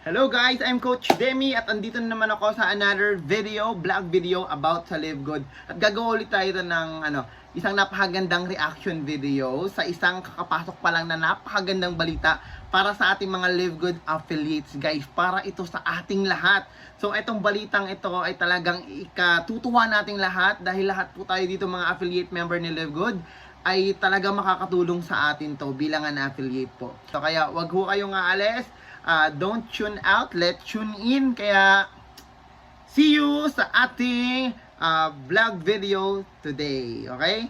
Hello guys, I'm Coach Demi at andito na naman ako sa another vlog video about sa Live Good. At gagawa ulit tayo ng isang napakagandang reaction video sa isang kakapasok pa lang na napakagandang balita para sa ating mga Live Good affiliates guys, para ito sa ating lahat. So itong balitang ito ay talagang ikatutuwa nating lahat dahil lahat po tayo dito mga affiliate member ni Live Good ay talagang makakatulong sa atin to bilang an affiliate po. So kaya wag ho kayong aalis. Don't tune out, let's tune in. Kaya, see you sa ating vlog video today. Okay?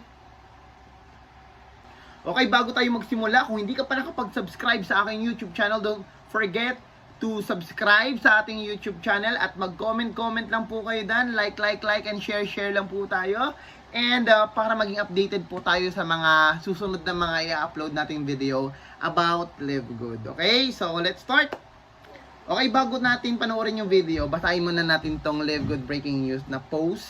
Okay, bago tayo magsimula, kung hindi ka pa nakapag-subscribe sa aking YouTube channel, don't forget to subscribe sa ating YouTube channel at mag-comment lang po kayo dan. Like, and share lang po tayo. And para maging updated po tayo sa mga susunod na mga i-upload nating video about Live Good. Okay? So, let's start. Okay, bago natin panoorin yung video, basahin muna natin tong Live Good breaking news na post.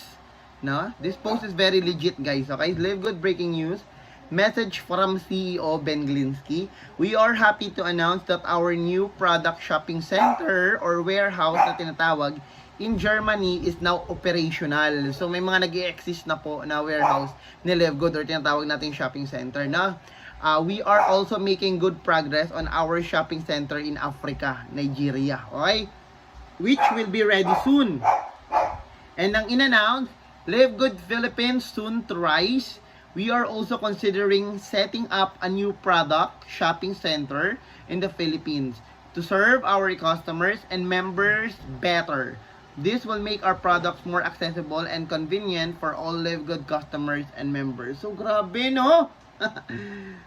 No? This post is very legit, guys. Okay? Live Good breaking news. Message from CEO Ben Glinsky. We are happy to announce that our new product shopping center or warehouse na tinatawag in Germany is now operational. So may mga nag-i-exist na po na warehouse ni Live Good or tinatawag nating shopping center na. We are also making good progress on our shopping center in Africa, Nigeria. Okay? Which will be ready soon. And ang in-announce, Live Good Philippines soon to rise. We are also considering setting up a new product shopping center in the Philippines to serve our customers and members better. This will make our products more accessible and convenient for all Live Good customers and members. So, grabe, no?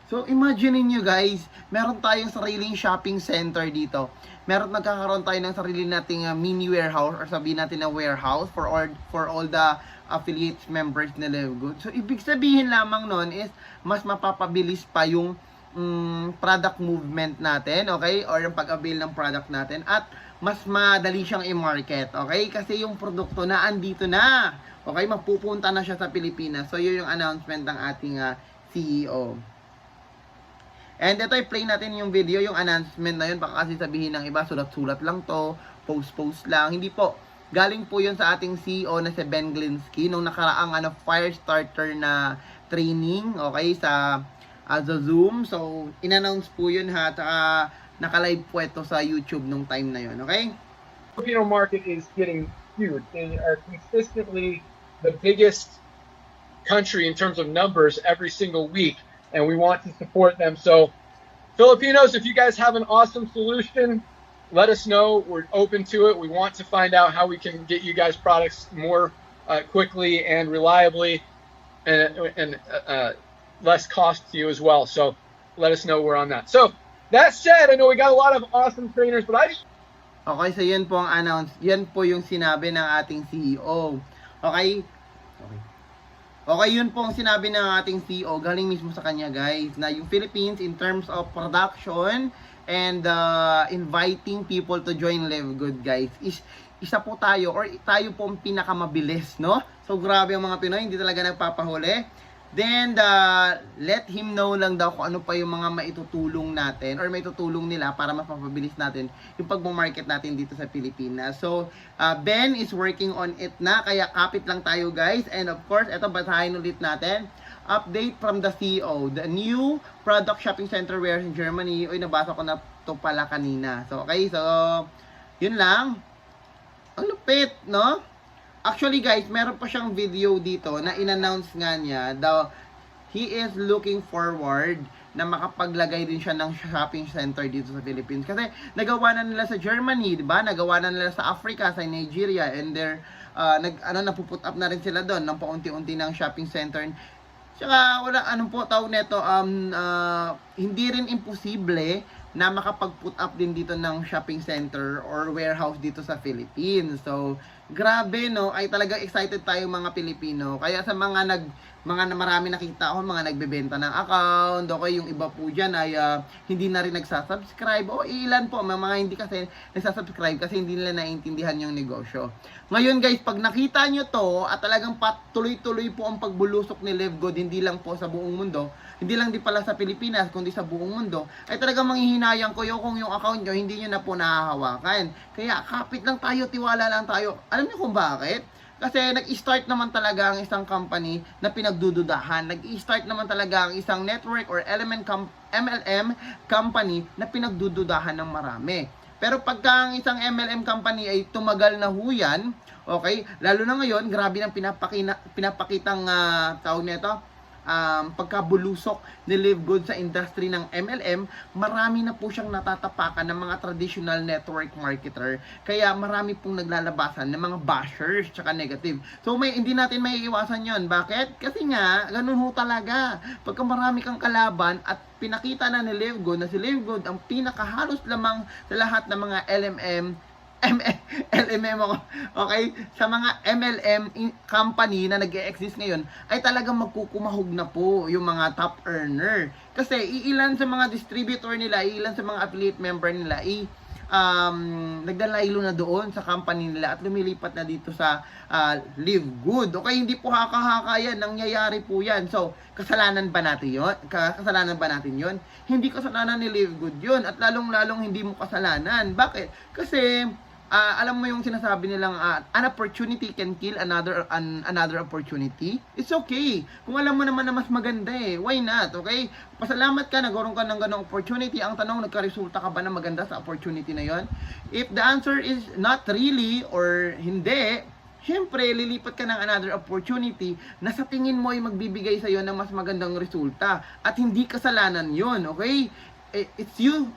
So, imagine niyo guys, meron tayong sariling shopping center dito. Magkakaroon tayo ng sarili nating mini warehouse or sabihin natin na warehouse for all the affiliates members na Live Good. So, ibig sabihin lamang nun is mas mapapabilis pa yung product movement natin, okay? Or yung pag-avail ng product natin at mas madali siyang i-market, okay? Kasi yung produkto na andito na, okay? Mapupunta na siya sa Pilipinas. So, yun yung announcement ng ating CEO. And ito, i-play natin yung video, yung announcement na yun. Baka kasi sabihin ng iba, sulat-sulat lang to, post lang. Hindi po. Galing po yun sa ating CEO na si Ben Glinsky nung nakaraang fire starter na training, okay, sa Zoom. So, in-announce po yun ha, at naka-live po ito sa YouTube nung time na yun, okay? Filipino market is getting huge. They are consistently the biggest country in terms of numbers every single week, and we want to support them. So, Filipinos, if you guys have an awesome solution, let us know. We're open to it. We want to find out how we can get you guys products more quickly and reliably, and less cost to you as well. So, let us know we're on that. So, that said, I know we got a lot of awesome trainers, but Okay, so yan po ang announce. Yan po yung sinabi ng ating CEO. Okay? Okay, yun po ang sinabi ng ating CEO. Galing mismo sa kanya, guys. Na yung Philippines, in terms of production and inviting people to join Live Good, guys, is isa po tayo or tayo po ang pinakamabilis, no? So, grabe ang mga Pinoy. Hindi talaga nagpapahuli. Then, let him know lang daw kung ano pa yung mga maitutulong natin or maitutulong nila para mas mapabilis natin yung pag-market natin dito sa Pilipinas. So, Ben is working on it na, kaya kapit lang tayo guys. And of course, ito basahin ulit natin. Update from the CEO. The new product shopping center warehouse in Germany. Uy, nabasa ko na to pala kanina. So, okay. So, yun lang. Ang lupit, no? Actually guys, meron pa siyang video dito na in-announce nga niya daw he is looking forward na makapaglagay din siya ng shopping center dito sa Philippines. Kasi nagawa na nila sa Germany, di ba? Nagawa na nila sa Africa, sa Nigeria, and they're napuput up na rin sila doon ng paunti-unti ng shopping center. Tsaka wala po tawag nito, hindi rin imposible na makapag-put up din dito ng shopping center or warehouse dito sa Philippines. So, grabe no, ay talagang excited tayo mga Pilipino. Kaya sa mga marami nakita ako, mga nagbebenta ng account, okay, yung iba po dyan ay hindi na rin nagsasubscribe, o ilan po, mga hindi kasi nagsasubscribe kasi hindi nila naiintindihan yung negosyo. Ngayon guys, pag nakita nyo to, at talagang tuloy-tuloy po ang pagbulusok ni Live Good, hindi lang po sa buong mundo, hindi lang din pala sa Pilipinas, kundi sa buong mundo, ay talagang manghihinayang ko kung yung account nyo, hindi nyo na po nahahawakan. Kaya kapit lang tayo, tiwala lang tayo. Alam niyo kung bakit? Kasi nag-start naman talaga ang isang company na pinagdududahan. Nag-start naman talaga ang isang network or MLM company na pinagdududahan ng marami. Pero pagka ang isang MLM company ay tumagal na huyan, okay, lalo na ngayon, grabe nang pinapakitang tawag nito, pagkabulusok ni Live Good sa industry ng MLM, marami na po siyang natatapakan ng mga traditional network marketer. Kaya marami pong naglalabasan ng mga bashers tsaka negative. So hindi natin maiiwasan yon. Bakit? Kasi nga, ganun ho talaga. Pagka marami kang kalaban at pinakita na ni Live Good na si Live Good ang pinakahalos lamang sa lahat ng mga LMM ako, okay? Sa mga MLM company na nag-e-exist ngayon, ay talagang magkukumahog na po yung mga top earner. Kasi iilan sa mga distributor nila, iilan sa mga affiliate member nila, nagdalaylo na doon sa company nila at lumilipat na dito sa Live Good. Okay, hindi po haka-haka yan, nangyayari po yan. So, kasalanan ba natin yun? Kasalanan ba natin yun? Hindi kasalanan ni Live Good yun, at lalong-lalong hindi mo kasalanan. Bakit? Kasi alam mo yung sinasabi nilang an opportunity can kill another opportunity. It's okay. Kung alam mo naman na mas maganda why not? Okay? Pasalamat ka, nagkaroon ka ng ganong opportunity. Ang tanong, nagka-resulta ka ba na maganda sa opportunity na yon? If the answer is not really or hindi, syempre, lilipat ka ng another opportunity na sa tingin mo ay magbibigay sa'yo ng mas magandang resulta. At hindi kasalanan yon, okay? It's you.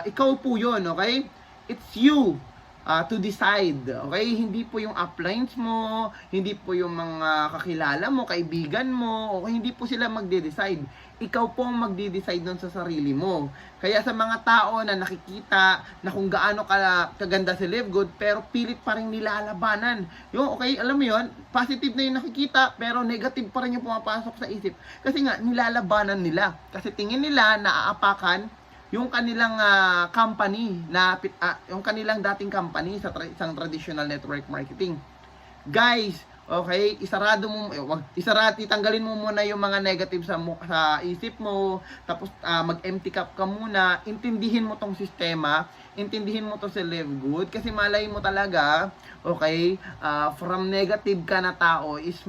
Ikaw po yon, okay? It's you to decide, okay? Hindi po yung uplines mo, hindi po yung mga kakilala mo, kaibigan mo, okay? Hindi po sila magde-decide. Ikaw po ang magde-decide nun sa sarili mo. Kaya sa mga tao na nakikita na kung gaano kaganda si Live Good, pero pilit pa rin nilalabanan. Yung, okay, alam mo yun, positive na yung nakikita, pero negative pa rin yung pumapasok sa isip. Kasi nga, nilalabanan nila. Kasi tingin nila na aapakan yung kanilang company na yung kanilang dating company sa isang traditional network marketing. Guys, okay, itanggalin mo muna yung mga negative sa isip mo, tapos mag-empty cup ka muna, intindihin mo tong sistema, intindihin mo to si Live Good, kasi malay mo talaga, okay, from negative ka na tao is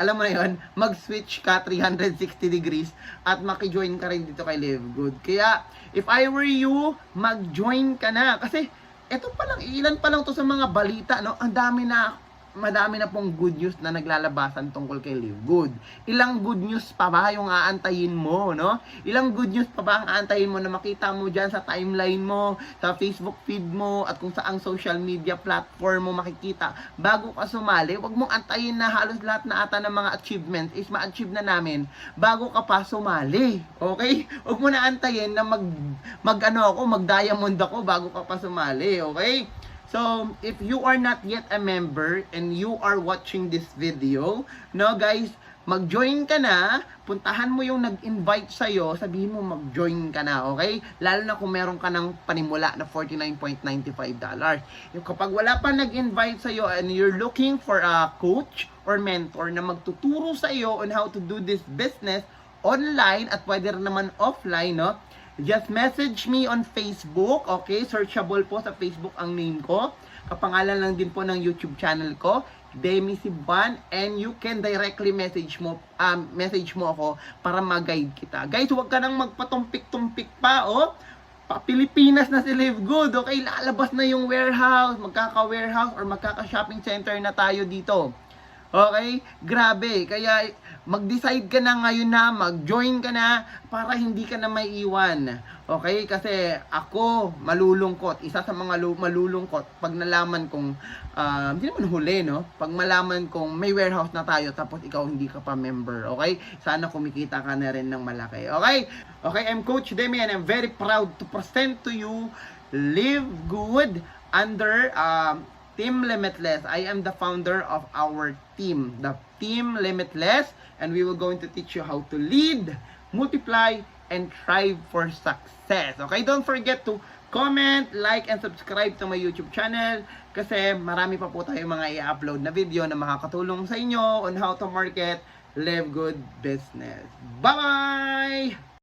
alam mo na yun, mag-switch ka 360 degrees at maki-join ka rin dito kay Live Good. Kaya, if I were you, mag-join ka na. Kasi, eto pa lang, ilan pa lang to sa mga balita, no? Madami na pong good news na naglalabasan tungkol kay Live Good. Ilang good news pa ba yung aantayin mo, no? Ilang good news pa ba ang aantayin mo na makita mo dyan sa timeline mo, sa Facebook feed mo, at kung saang social media platform mo makikita bago ka sumali? Huwag mong antayin na halos lahat na ata ng mga achievements is ma-achieve na namin bago ka pa sumali. Okay? Huwag mo na antayin na mag-diamond ako bago ka pa sumali. Okay? So, if you are not yet a member and you are watching this video, no guys, mag-join ka na, puntahan mo yung nag-invite sa'yo, sabihin mo mag-join ka na, okay? Lalo na kung meron ka ng panimula na $49.95. Yung kapag wala pa nag-invite sa'yo and you're looking for a coach or mentor na magtuturo sa'yo on how to do this business online at pwede rin naman offline, no? Just message me on Facebook, okay? Searchable po sa Facebook ang name ko. Kapangalan lang din po ng YouTube channel ko, Demi Siban, and you can directly message mo ako para mag-guide kita. Guys, huwag ka nang magpatumpik-tumpik pa, oh. Pilipinas na si Live Good, okay? Lalabas na yung warehouse, magkaka-warehouse or magkaka-shopping center na tayo dito. Okay? Grabe. Kaya mag-decide ka na ngayon na, mag-join ka na para hindi ka na maiiwan. Okay? Kasi ako malulungkot. Isa sa mga malulungkot pag nalaman kong hindi naman huli, no? Pag malaman kong may warehouse na tayo tapos ikaw hindi ka pa member. Okay? Sana kumikita ka na rin ng malaki. Okay? Okay, I'm Coach Demi and I'm very proud to present to you Live Good under Team Limitless. I am the founder of our team, the Team Limitless, and we will going to teach you how to lead, multiply, and thrive for success. Okay, don't forget to comment, like, and subscribe to my YouTube channel kasi marami pa po tayong mga i-upload na video na makakatulong sa inyo on how to market, live good business. Bye-bye!